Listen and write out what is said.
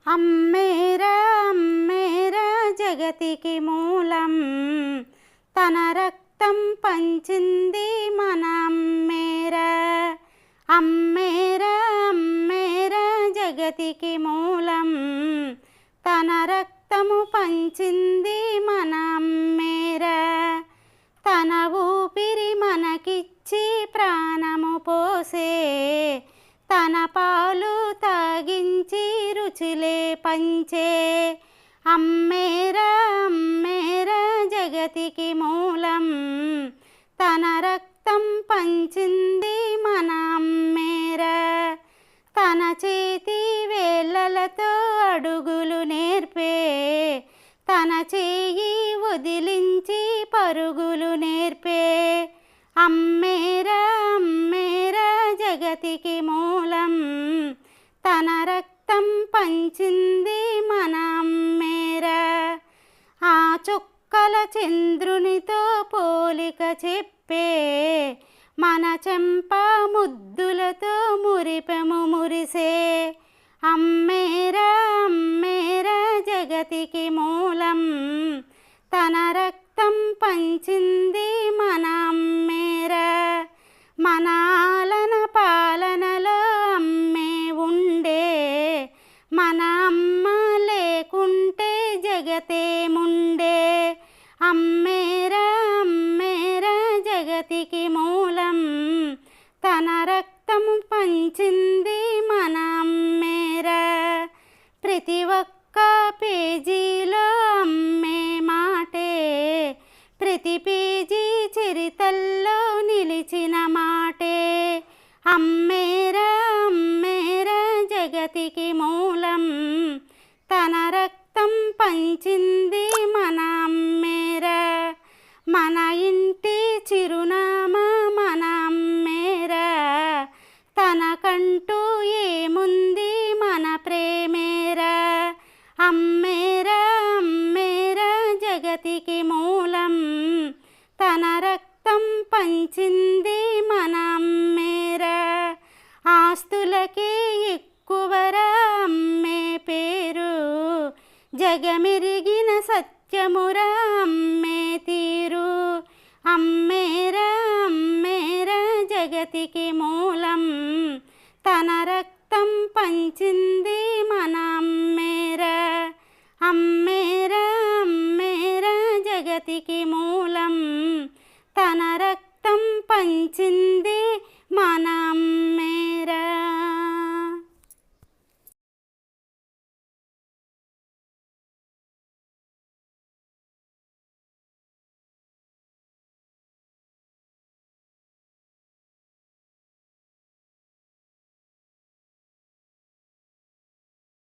అమ్మేరా అమ్మేరా జగతికి మూలం, తన రక్తం పంచింది మన అమ్మేరా. అమ్మేరా అమ్మేరా జగతికి మూలం, తన రక్తము పంచింది మన అమ్మేరా. తన ఊపిరి మనకిచ్చి ప్రాణము పోసే, తన పాలు తాగించి రుచులే పంచే. అమ్మేరా అమ్మేరా జగతికి మూలం, తన రక్తం పంచింది మన అమ్మేరా. తన చేతి వేళ్ళలతో అడుగులు నేర్పే, తన చేయి వదిలించి పరుగులు నేర్పే. అమ్మేరా అమ్మేరా జగతికి మూలం, తన రక్తం పంచింది మన అమ్మేరా. ఆ చుక్కల చంద్రునితో పోలిక చెప్పే, మన చెంప ముద్దులతో మురిపెము మురిసే. అమ్మేరా అమ్మేరా జగతికి మూలం, తన రక్తం పంచింది మన అమ్మేరా. మన ఆలన పాలనలో అమ్మే ఉండే, మన అమ్మ లేకుంటే జగతేముండే. అమ్మేరా అమ్మేరా జగతికి మూలం, తన రక్తము పంచింది మన అమ్మేరా. ప్రతి ఒక్క పేజీలో అమ్మే మాటే, ప్రతి పేజీ చరితల్లో నిలిచిన మాటే. అమ్మేరా అమ్మేరా జగతికి మూలం, తన రక్తం పంచింది మన అమ్మేరా. మన ఇంటి చిరునామా మన అమ్మేరా, తనకంటూ ఏముంది మన ప్రేమేరా. అమ్మేరా అమ్మేరా జగతికి మూలం, తన రక్తం పంచింది మన అమ్మేరా. ఆస్తులకే ఎక్కువరా అమ్మే పేరు, జగమెరిగిన సత్యమురా అమ్మే తీరు. అమ్మేరా అమ్మేరా జగతికి మూలం, తన రక్తం పంచింది మన అమ్మేరా. అమ్మేరా అమ్మేరా జగతికి మూలం, తన రక్తం పంచింది